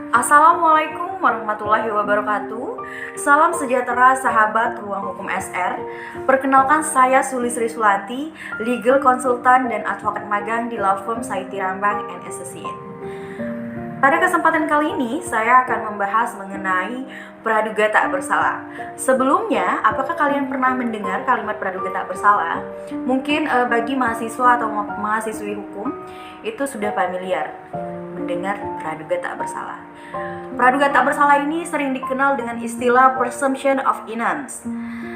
Assalamualaikum warahmatullahi wabarakatuh. Salam sejahtera sahabat Ruang Hukum SR. Perkenalkan, saya Suli Sri Sulati, legal konsultan dan advokat magang di law firm Saiti Rambang & Associates. Pada kesempatan kali ini, saya akan membahas mengenai praduga tak bersalah. Sebelumnya, apakah kalian pernah mendengar kalimat praduga tak bersalah? Mungkin bagi mahasiswa atau mahasiswi hukum, itu sudah familiar mendengar praduga tak bersalah. Praduga tak bersalah ini sering dikenal dengan istilah presumption of innocence.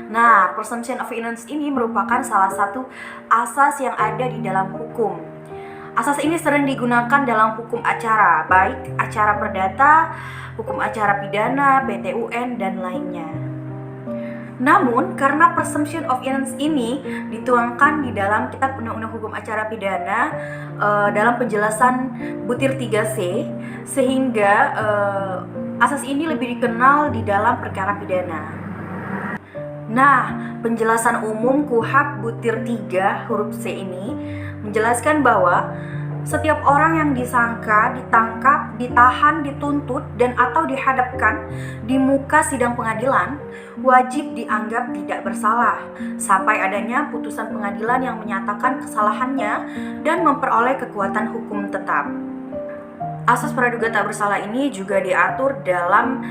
Nah, presumption of innocence ini merupakan salah satu asas yang ada di dalam hukum. Asas ini sering digunakan dalam hukum acara, baik acara perdata, hukum acara pidana, PT-UN, dan lainnya. Namun, karena presumption of innocence ini dituangkan di dalam Kitab Undang-Undang Hukum Acara Pidana dalam penjelasan butir 3C, sehingga asas ini lebih dikenal di dalam perkara pidana. Nah, penjelasan umum KUHP butir 3 huruf C ini menjelaskan bahwa setiap orang yang disangka, ditangkap, ditahan, dituntut, dan atau dihadapkan di muka sidang pengadilan wajib dianggap tidak bersalah sampai adanya putusan pengadilan yang menyatakan kesalahannya dan memperoleh kekuatan hukum tetap. Asas praduga tak bersalah ini juga diatur dalam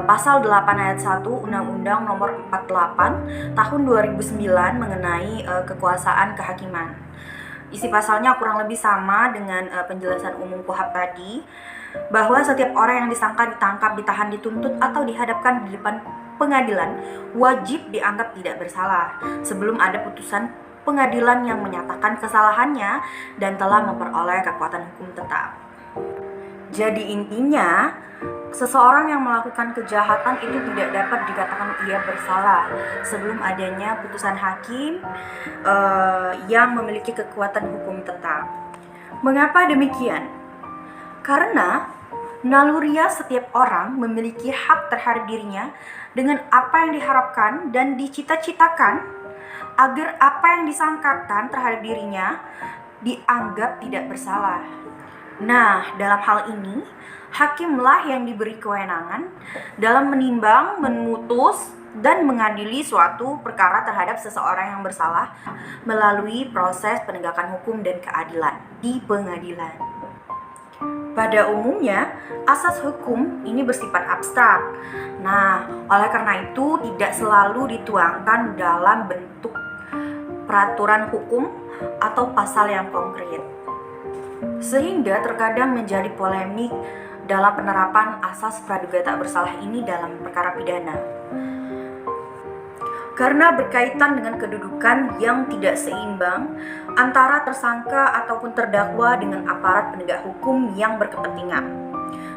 pasal 8 ayat 1 Undang-Undang Nomor 48 Tahun 2009 mengenai kekuasaan kehakiman. Isi pasalnya kurang lebih sama dengan penjelasan umum KUHP tadi, bahwa setiap orang yang disangka, ditangkap, ditahan, dituntut, atau dihadapkan di depan pengadilan wajib dianggap tidak bersalah sebelum ada putusan pengadilan yang menyatakan kesalahannya dan telah memperoleh kekuatan hukum tetap. Jadi intinya, seseorang yang melakukan kejahatan itu tidak dapat dikatakan ia bersalah sebelum adanya putusan hakim yang memiliki kekuatan hukum tetap. Mengapa demikian? Karena naluriah setiap orang memiliki hak terhadap dirinya dengan apa yang diharapkan dan dicita-citakan agar apa yang disangkakan terhadap dirinya dianggap tidak bersalah. Nah, dalam hal ini, hakimlah yang diberi kewenangan dalam menimbang, memutus, dan mengadili suatu perkara terhadap seseorang yang bersalah melalui proses penegakan hukum dan keadilan di pengadilan. Pada umumnya, asas hukum ini bersifat abstrak. Nah, oleh karena itu tidak selalu dituangkan dalam bentuk peraturan hukum atau pasal yang konkret, sehingga terkadang menjadi polemik dalam penerapan asas praduga tak bersalah ini dalam perkara pidana. Karena berkaitan dengan kedudukan yang tidak seimbang antara tersangka ataupun terdakwa dengan aparat penegak hukum yang berkepentingan,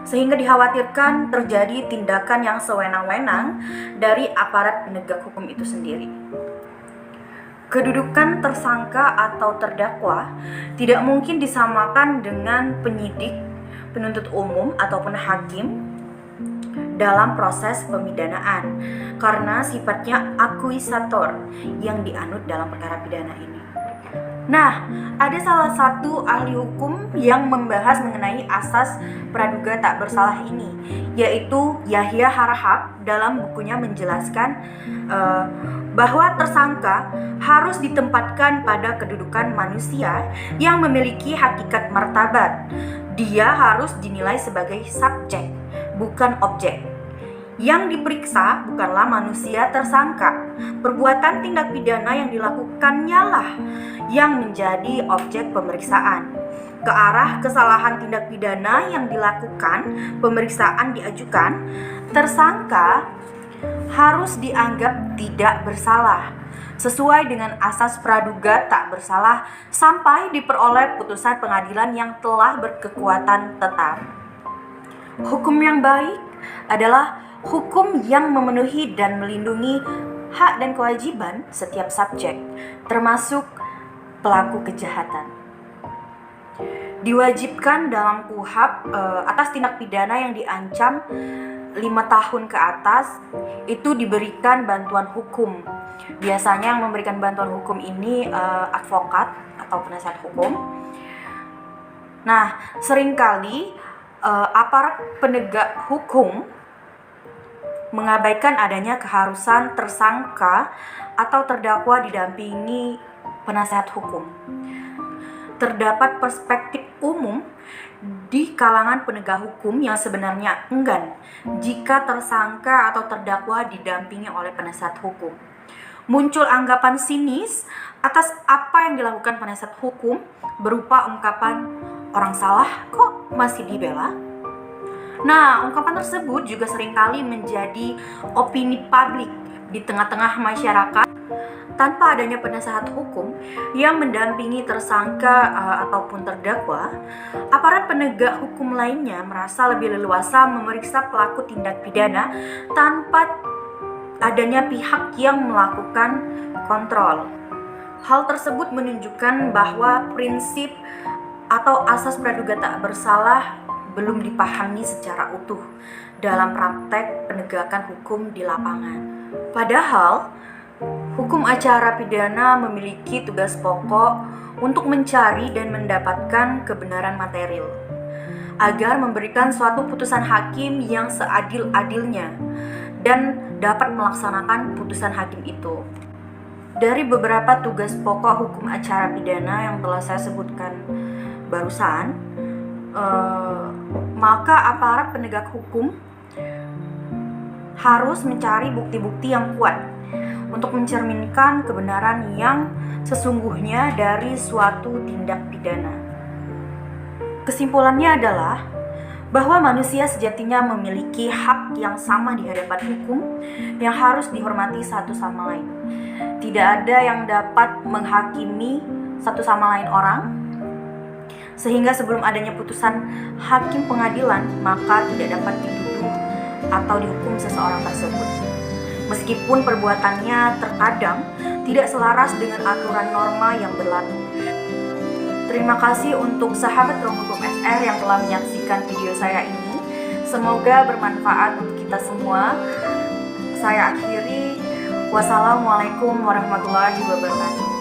sehingga dikhawatirkan terjadi tindakan yang sewenang-wenang dari aparat penegak hukum itu sendiri. Kedudukan tersangka atau terdakwa tidak mungkin disamakan dengan penyidik, penuntut umum, ataupun hakim dalam proses pemidanaan karena sifatnya akuisator yang dianut dalam perkara pidana ini. Nah, ada salah satu ahli hukum yang membahas mengenai asas praduga tak bersalah ini, yaitu Yahya Harahap dalam bukunya menjelaskan bahwa tersangka harus ditempatkan pada kedudukan manusia yang memiliki hakikat martabat. Dia harus dinilai sebagai subjek, bukan objek. Yang diperiksa bukanlah manusia tersangka. Perbuatan tindak pidana yang dilakukannya lah yang menjadi objek pemeriksaan. Ke arah kesalahan tindak pidana yang dilakukan, pemeriksaan diajukan, tersangka harus dianggap tidak bersalah sesuai dengan asas praduga tak bersalah sampai diperoleh putusan pengadilan yang telah berkekuatan tetap. Hukum yang baik adalah hukum yang memenuhi dan melindungi hak dan kewajiban setiap subjek, termasuk pelaku kejahatan. Diwajibkan dalam KUHP atas tindak pidana yang diancam 5 tahun ke atas itu diberikan bantuan hukum. Biasanya yang memberikan bantuan hukum ini advokat atau penasihat hukum. Nah, seringkali aparat penegak hukum mengabaikan adanya keharusan tersangka atau terdakwa didampingi penasehat hukum. Terdapat perspektif umum di kalangan penegak hukum yang sebenarnya enggan jika tersangka atau terdakwa didampingi oleh penasehat hukum. Muncul anggapan sinis atas apa yang dilakukan penasehat hukum berupa ungkapan orang salah kok masih dibela. Nah, ungkapan tersebut juga seringkali menjadi opini publik di tengah-tengah masyarakat. Tanpa adanya penasehat hukum yang mendampingi tersangka ataupun terdakwa, aparat penegak hukum lainnya merasa lebih leluasa memeriksa pelaku tindak pidana tanpa adanya pihak yang melakukan kontrol. Hal tersebut menunjukkan bahwa prinsip atau asas praduga tak bersalah belum dipahami secara utuh dalam praktek penegakan hukum di lapangan. Padahal, hukum acara pidana memiliki tugas pokok untuk mencari dan mendapatkan kebenaran material, agar memberikan suatu putusan hakim yang seadil-adilnya dan dapat melaksanakan putusan hakim itu. Dari beberapa tugas pokok hukum acara pidana yang telah saya sebutkan barusan, maka aparat penegak hukum harus mencari bukti-bukti yang kuat untuk mencerminkan kebenaran yang sesungguhnya dari suatu tindak pidana. Kesimpulannya adalah bahwa manusia sejatinya memiliki hak yang sama di hadapan hukum yang harus dihormati satu sama lain. Tidak ada yang dapat menghakimi satu sama lain orang, sehingga sebelum adanya putusan hakim pengadilan, maka tidak dapat dituduh atau dihukum seseorang tersebut. Meskipun perbuatannya terkadang tidak selaras dengan aturan norma yang berlaku. Terima kasih untuk sahabat Ruang Hukum SR yang telah menyaksikan video saya ini. Semoga bermanfaat untuk kita semua. Saya akhiri. Wassalamualaikum warahmatullahi wabarakatuh.